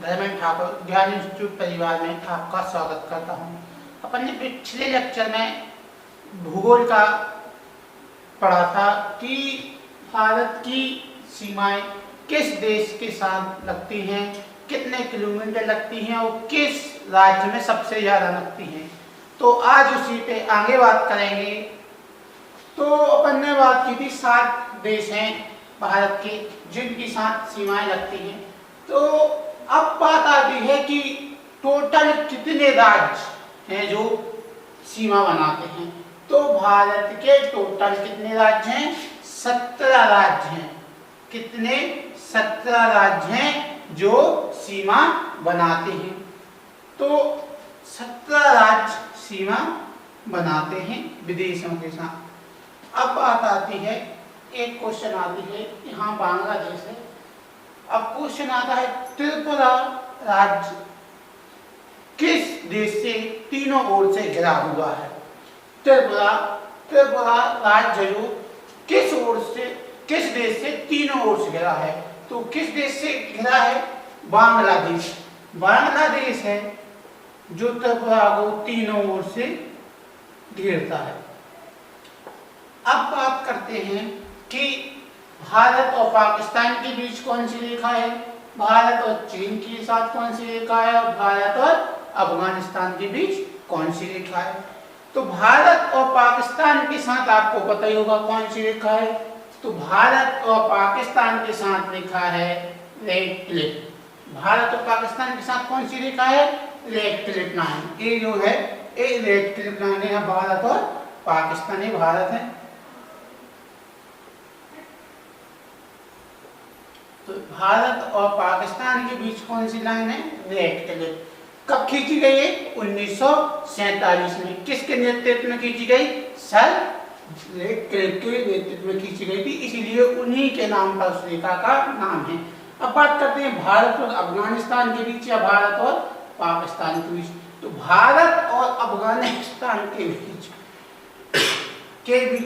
धर्मेंद्र ठाकुर ज्ञान इंस्टीट्यूट परिवार में आपका स्वागत करता हूँ। अपन ने पिछले लेक्चर में भूगोल का पढ़ा था कि भारत की सीमाएं किस देश के साथ लगती हैं, कितने किलोमीटर लगती हैं और किस राज्य में सबसे ज़्यादा लगती हैं। तो आज उसी पे आगे बात करेंगे। तो अपन ने बात की थी 7 देश हैं भारत के जिनकी साथ सीमाएं लगती हैं। तो अब बात आती है कि टोटल कितने राज्य हैं जो सीमा बनाते हैं। तो भारत के टोटल कितने राज्य हैं? 17 राज्य हैं। कितने? 17 राज्य हैं जो सीमा बनाते हैं। तो 17 राज्य सीमा बनाते हैं विदेशों के साथ। अब बात आती है, एक क्वेश्चन आती है, यहाँ बांग्लादेश है। अब क्वेश्चन आता है त्रिपुरा राज्य किस देश से तीनों ओर से घिरा हुआ है? त्रिपुरा राज्य जो किस देश से तीनों ओर से घिरा है? तो किस देश से घिरा है? बांग्लादेश है जो त्रिपुरा को तीनों ओर से घेरता है। अब बात करते हैं कि भारत और पाकिस्तान के बीच कौन सी रेखा है, भारत और चीन के साथ कौन सी रेखा है और भारत और अफगानिस्तान के बीच कौन सी रेखा है। तो भारत और पाकिस्तान के साथ आपको पता ही होगा कौन सी रेखा है। तो भारत और पाकिस्तान के साथ रेखा है रेड क्लिफ। भारत और पाकिस्तान के साथ कौन सी रेखा है? Red Cliff line. ये जो है ये रेड क्लिफ लाइन है भारत और पाकिस्तान। ये भारत है। तो भारत और पाकिस्तान के बीच कौन सी लाइन है? Red Cliff. कब खींची गई है? 1947 में। किसके नेतृत्व में खींची गई? सर रेड क्लिफ के नेतृत्व में खींची गई थी, इसीलिए उन्हीं के नाम पर उस रेखा का नाम है। अब बात करते हैं भारत और अफगानिस्तान के बीच या भारत और पाकिस्तान के बीच। तो भारत और अफगानिस्तान के बीच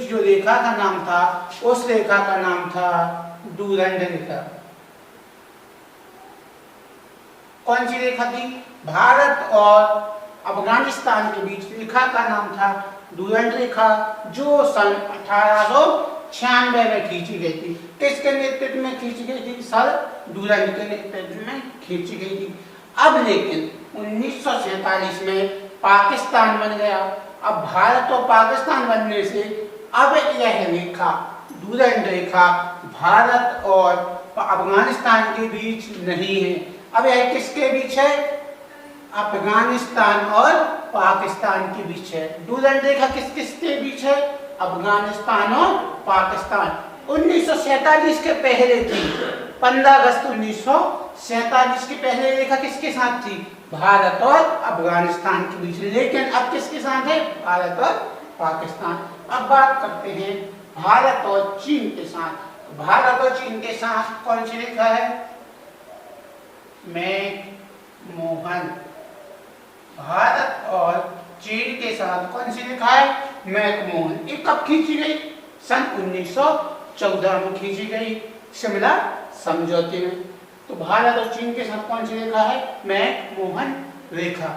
जो रेखा का नाम था, उस रेखा का नाम था डूरंड रेखा। कौन सी रेखा थी? भारत और अफगानिस्तान के बीच रेखा का नाम था डूरंड रेखा, जो सन 1896 में खींची गई थी। किसके नेतृत्व में खींची गई थी? सर डूरंड के नेतृत्व में खींची गई थी। अब लेकिन 1947 में पाकिस्तान बन गया। अब भारत और पाकिस्तान बनने से अब यह रेखा डूरंड रेखा भारत और अफगानिस्तान के बीच नहीं है। अब यह किसके बीच है? अफगानिस्तान और पाकिस्तान के बीच है। डूरंड रेखा किस किस के बीच है? अफगानिस्तान और पाकिस्तान। 1947 के पहले थी, 15 अगस्त 1947 के पहले रेखा किसके साथ थी? भारत और अफगानिस्तान के बीच। लेकिन अब किसके साथ है? भारत और पाकिस्तान। अब बात करते हैं भारत और चीन के साथ। भारत और चीन के साथ कौन सी रेखा है? मैकमोहन। भारत और चीन के साथ कौन सी रेखा है? मैकमोहन। ये कब खींची गई? सन 1914 में खींची गई, शिमला समझौते में। तो भारत और चीन के साथ कौन सी रेखा है? मैकमोहन रेखा।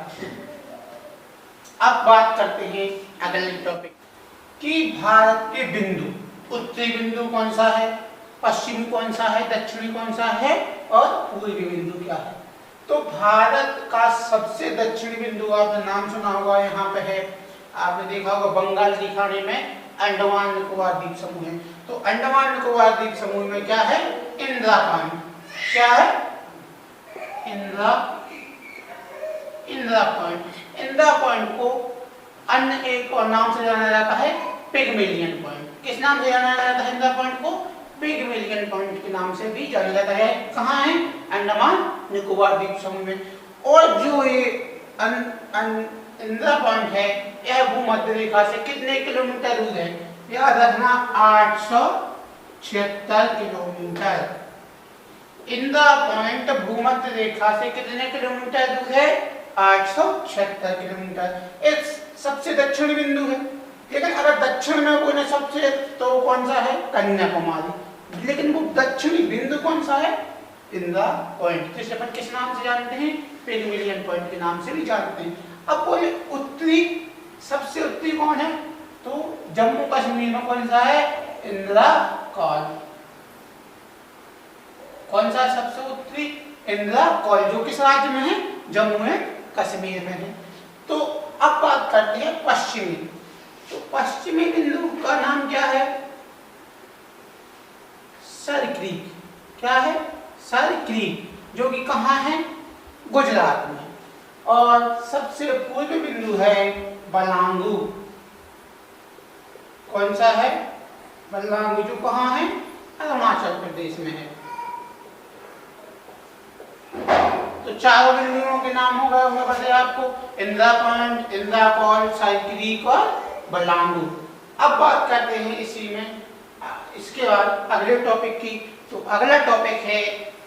अब बात करते हैं अगले टॉपिक कि भारत के बिंदु, उत्तरी बिंदु कौन सा है, पश्चिमी कौन सा है, दक्षिणी कौन सा है और पूर्वी बिंदु क्या है। तो भारत का सबसे दक्षिणी बिंदु आपने नाम सुना होगा, यहाँ पे है, आपने देखा होगा बंगाल की खाड़ी में अंडमान निकोबार द्वीप समूह है। तो अंडमान निकोबार द्वीप समूह में क्या है? इंदिरा पॉइंट। क्या है? इंदिरा पॉइंट। इंदिरा पॉइंट को अन्य एक और नाम से जाना जाता है पिगमेलियन पॉइंट। किस नाम से जाना जाता है इंदिरा पॉइंट को? पिगमेलियन पॉइंट के नाम से भी जाना जाता है। कहाँ है? अंडमान निकोबार द्वीप समूह में। और जो ये इंदिरा पॉइंट है, यह भूमध्य रेखा से कितने किलोमीटर दूर है? याद रखना, 876 किलोमीटर। इंदिरा पॉइंट भूमध्य रेखा से कितने किलोमीटर दूर है? 876 किलोमीटर। इस सबसे दक्षिणी बिंदु है। लेकिन अगर दक्षिण में कोई सबसे तो कौन सा है? कन्याकुमारी। लेकिन वो दक्षिणी बिंदु कौन सा है? इंदिरा पॉइंट, जिसे अपन किस नाम से जानते हैं, पिगमिलियन पॉइंट के नाम से भी जानते हैं। अब बोले उत्तरी, सबसे उत्तरी कौन है, तो जम्मू कश्मीर में कौन सा है, इंदिरा कॉल। कौन सा सबसे उत्तरी, इंदिरा कॉल, जो किस राज्य में है, जम्मू एंड कश्मीर में है। तो अब बात करते हैं पश्चिमी। तो पश्चिमी बिंदु का नाम क्या है, सर क्रीक। क्या है, सर क्रीक, जो कि कहाँ है, गुजरात में। और सबसे पूर्वी बिंदु है बलांगू। कौन सा है, बलांगू, जो कहाँ है, अरुणाचल प्रदेश में है। तो चारों बिंदुओं के नाम हो गए होंगे पता है आपको, Indira point, Indira call, sir creek और बलांगू। अब बात करते हैं इसी में इसके बाद अगले टॉपिक की। तो अगला टॉपिक है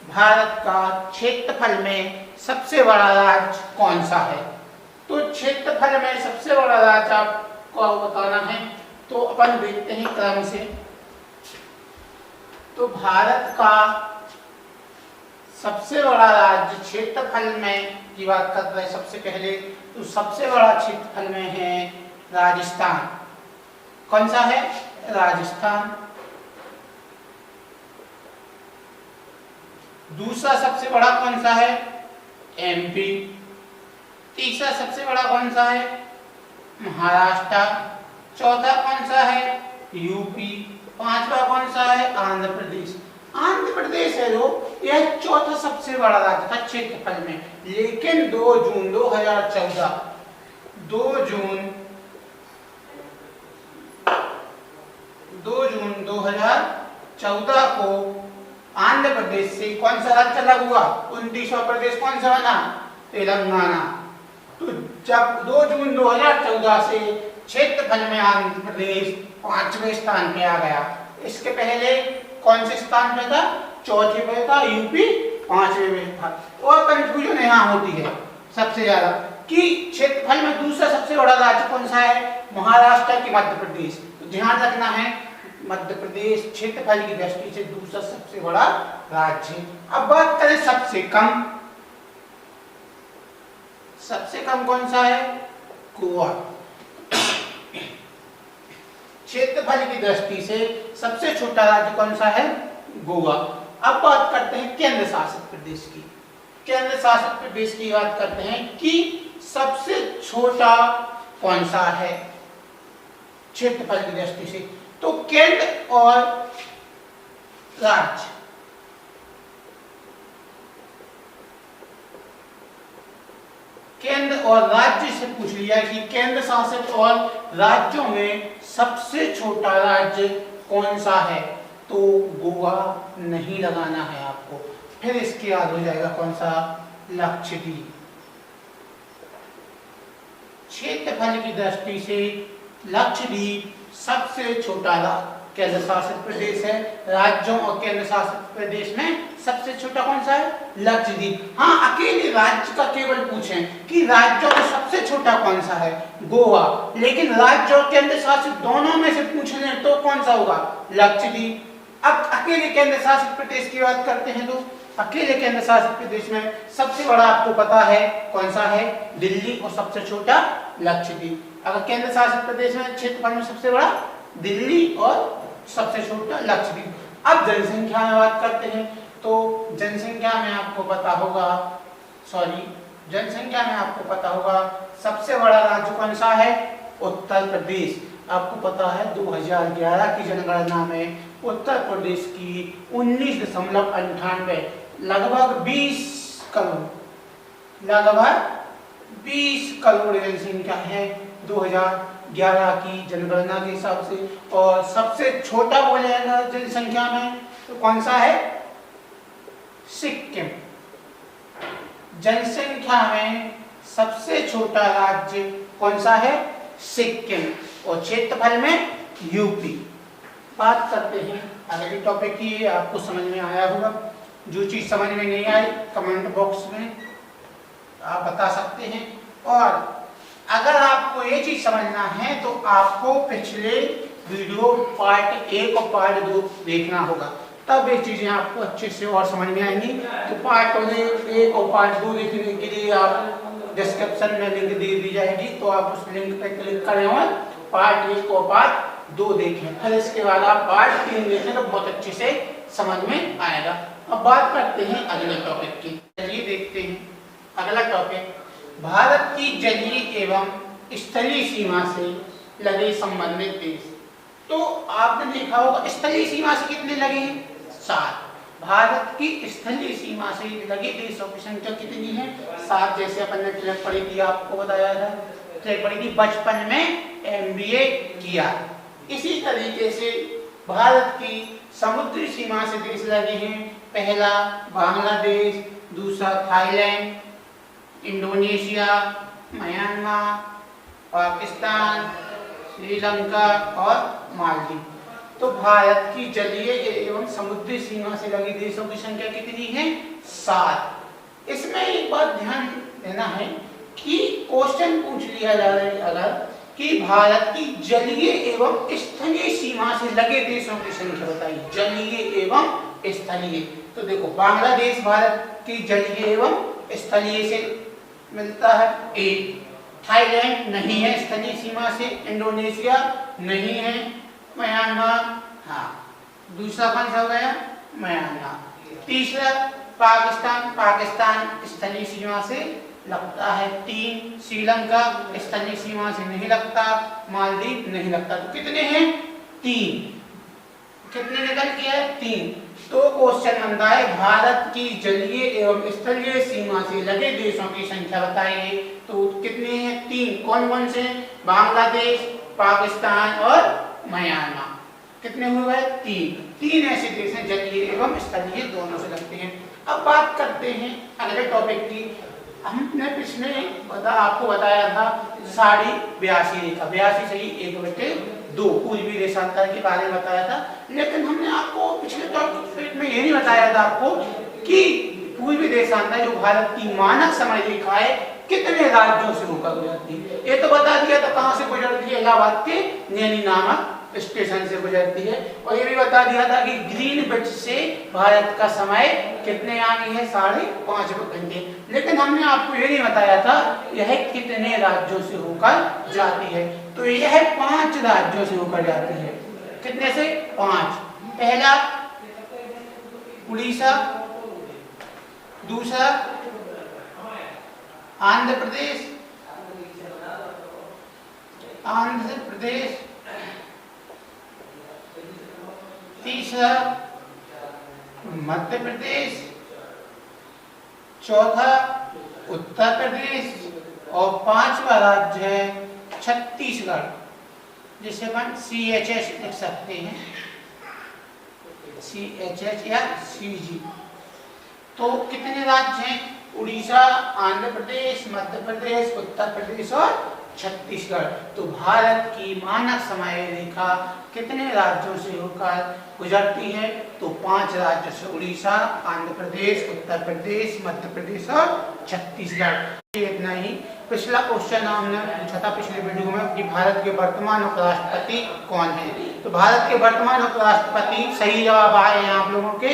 भारत का क्षेत्रफल में सबसे बड़ा राज्य कौन सा है। तो क्षेत्रफल में सबसे बड़ा राज्य आपको बताना है, तो अपन देखते हैं क्रम से। तो भारत का सबसे बड़ा राज्य क्षेत्रफल में की बात कर रहे हैं सबसे पहले, तो सबसे बड़ा क्षेत्रफल में है राजस्थान। कौन सा है, राजस्थान। दूसरा सबसे बड़ा कौन सा है, एमपी। तीसरा सबसे बड़ा कौन सा है, महाराष्ट्र। चौथा कौन सा है, यूपी। पांचवा कौन सा है, आंध्र प्रदेश। आंध्र प्रदेश है जो, यह चौथा सबसे बड़ा राज्य था क्षेत्रफल में, लेकिन 2 जून 2014 को आंध्र प्रदेश से कौन सा राज्य अलग हुआ, 29वां प्रदेश कौन सा बना, तेलंगाना। तो जब 2 जून 2014 से क्षेत्रफल में आंध्र प्रदेश 5वें स्थान पे आ गया। इसके पहले कौन से स्थान पे था, चौथे पे था, यूपी 5वें में था। और कंफ्यूजन यहाँ होती है सबसे ज्यादा कि क्षेत्रफल में दूसरा सबसे बड़ा राज्य कौन सा है, महाराष्ट्र की मध्य प्रदेश। तो ध्यान रखना है, मध्य प्रदेश क्षेत्रफल की दृष्टि से दूसरा सबसे बड़ा राज्य। अब बात करें सबसे कम, सबसे कम कौन सा है, गोवा। क्षेत्रफल की दृष्टि से सबसे छोटा राज्य कौन सा है, गोवा। अब बात करते हैं केंद्र शासित प्रदेश की। केंद्र शासित प्रदेश की बात करते हैं कि सबसे छोटा कौन सा है क्षेत्रफल की दृष्टि से। तो केंद्र और राज्य, केंद्र और राज्य से पूछ लिया कि केंद्र शासित और राज्यों में सबसे छोटा राज्य कौन सा है, तो गोवा नहीं लगाना है आपको। फिर इसके याद हो जाएगा कौन सा, लक्षद्वीप। क्षेत्रफल की दृष्टि से लक्षद्वीप सबसे छोटा केंद्र शासित प्रदेश है। राज्यों और केंद्र शासित प्रदेश में सबसे छोटा कौन सा है, लक्षद्वीप। हाँ, अकेले राज्य का केवल पूछें कि राज्यों में सबसे छोटा कौन सा है, गोवा। लेकिन राज्य और केंद्र शासित दोनों में से पूछ लें तो कौन सा होगा, लक्षद्वीप। अब अकेले केंद्र शासित प्रदेश की बात करते हैं तो अकेले केंद्र शासित प्रदेश में सबसे बड़ा आपको पता है कौन सा है, दिल्ली, और सबसे छोटा लक्षद्वीप। अगर केंद्र शासित प्रदेश में क्षेत्रफल में सबसे बड़ा दिल्ली और सबसे छोटा लक्षद्वीप। अब जनसंख्या में बात करते हैं तो जनसंख्या में आपको पता होगा सबसे बड़ा राज्य कौन सा है, उत्तर प्रदेश। आपको पता है 2011 की जनगणना में उत्तर प्रदेश की 19.98 लगभग 20 करोड़ जनसंख्या है 2011 की जनगणना के हिसाब से। और सबसे छोटा बोलेगा जनसंख्या में तो कौन सा है, सिक्किम। जनसंख्या में सबसे छोटा राज्य कौन सा है, सिक्किम, और क्षेत्रफल में यूपी। बात करते हैं अगले टॉपिक की। आपको समझ में आया होगा, जो चीज समझ में नहीं आई कमेंट बॉक्स में आप बता सकते हैं। और अगर आपको ये चीज समझना है तो आपको पिछले वीडियो पार्ट 1 और पार्ट 2 देखना होगा। तब ये चीजें आपको अच्छे से और समझ में आएंगी। तो पार्ट 1 और पार्ट 2 देखने के लिए आप डिस्क्रिप्शन में लिंक दे दी जाएगी, तो आप उस लिंक पे क्लिक करें और पार्ट 1 और पार्ट 2 देखें। फिर इसके बाद आप पार्ट 3 देखें तो बहुत अच्छे से समझ में आएगा। अब बात करते हैं अगले टॉपिक की। चलिए देखते हैं अगला टॉपिक, भारत की जलीय एवं स्थलीय सीमा से लगे संबंधित देश। तो आपने देखा होगा स्थलीय सीमा से कितने लगे हैं? 7। भारत की स्थलीय सीमा से लगे देशों की संख्या कितनी है? 7। जैसे अपन ने ट्रैक पढ़ी थी, आपको बताया था, ट्रैक पढ़ी थी बचपन में, MBA किया। इसी तरीके से भारत की समुद्री सीमा से देश लगे हैं। पहला बांग्लादेश, दूसरा Thailand, Indonesia, Myanmar, Pakistan, Sri Lanka और मालदीव। तो भारत की जलीय एवं समुद्री सीमा से लगे देशों की संख्या कितनी है? 7। इसमें एक बात ध्यान देना है कि क्वेश्चन पूछ लिया जा रहा है अगर कि भारत की जलीय एवं स्थलीय सीमा से लगे देशों की संख्या बताइए, जलीय एवं स्थलीय। तो देखो बांग्लादेश भारत की जलीय एवं स्थलीय से मिलता है 1, थाईलैंड नहीं है स्थलीय सीमा से, इंडोनेशिया नहीं है, म्यांमार, हाँ दूसरा कौन सा हो गया? म्यांमार। तीसरा पाकिस्तान, पाकिस्तान स्थलीय सीमा से लगता है 3, श्रीलंका स्थलीय सीमा से नहीं लगता, मालदीव नहीं लगता। तो कितने हैं? 3। कितने निकल के है? 3। तो क्वेश्चन बनता है भारत की जलीय एवं स्थलीय सीमा से लगे देशों की संख्या बताइए। तो कितने हैं? 3। कौन कौन से? बांग्लादेश, पाकिस्तान और म्यांमार। कितने हुए? 3 ऐसे देश हैं जलीय एवं स्थलीय दोनों से लगते हैं। अब बात करते हैं अगले टॉपिक की। हमने पिछले आपको बताया था 82 रेखा, 82 सही 1/2 पूर्वी देशांतर के बारे में बताया था, लेकिन हमने आपको पिछले टॉपिक में ये नहीं बताया था आपको कि पूर्वी देशांतर जो भारत की मानक समय रेखा है कितने राज्यों से होकर गुजरती है। ये तो बता दिया था कहाँ से गुजरती है, इलाहाबाद के नैनी नामक स्टेशन से गुजरती है। और ये भी बता दिया था कि ग्रीनविच से भारत का समय कितने आगे है? 5.5 घंटे। लेकिन हमने आपको ये नहीं बताया था यह कितने राज्यों से होकर जाती है। तो यह 5 राज्यों से होकर जाती है। कितने से? 5। पहला उड़ीसा, दूसरा आंध्र प्रदेश, तीसरा मध्य प्रदेश, चौथा उत्तर प्रदेश और 5वां राज्य है छत्तीसगढ़, जिसे अपन CHS लिख सकते हैं, CHH या CG। तो कितने राज्य हैं? उड़ीसा, आंध्र प्रदेश, मध्य प्रदेश, उत्तर प्रदेश और छत्तीसगढ़। तो भारत की मानक समय रेखा कितने राज्यों से होकर गुजरती है? तो 5 राज्यों से, उड़ीसा, आंध्र प्रदेश, उत्तर प्रदेश, मध्य प्रदेश और छत्तीसगढ़। इतना ही। पिछला क्वेश्चन हमने पूछा था पिछले वीडियो में कि भारत के वर्तमान उपराष्ट्रपति कौन है। तो भारत के वर्तमान उपराष्ट्रपति सही जवाब आए हैं आप लोगों के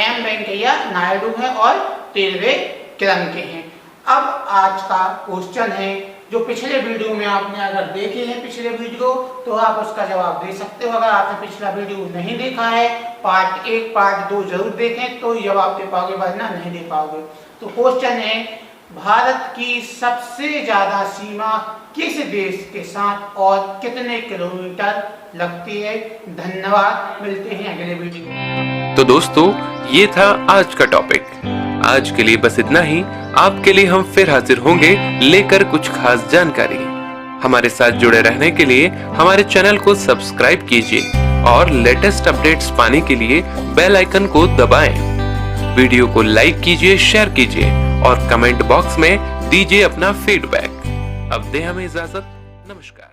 M वेंकैया नायडू है और 13वें क्रम के हैं। अब आज का क्वेश्चन है जो पिछले वीडियो में आपने अगर देखे हैं पिछले वीडियो तो आप उसका जवाब दे सकते हो। अगर आपने पिछला वीडियो नहीं देखा है, पार्ट 1 पार्ट 2 जरूर देखें तो जवाब दे पाओगे, वरना नहीं दे पाओगे। तो क्वेश्चन है भारत की सबसे ज्यादा सीमा किस देश के साथ और कितने किलोमीटर लगती है? धन्यवाद, मिलते हैं अगले वीडियो में। तो दोस्तों ये था आज का टॉपिक। आज के लिए बस इतना ही। आपके लिए हम फिर हाजिर होंगे लेकर कुछ खास जानकारी। हमारे साथ जुड़े रहने के लिए हमारे चैनल को सब्सक्राइब कीजिए और लेटेस्ट अपडेट्स पाने के लिए बेल आइकन को दबाएं। वीडियो को लाइक कीजिए, शेयर कीजिए और कमेंट बॉक्स में दीजिए अपना फीडबैक। अब दें हमें इजाजत। नमस्कार।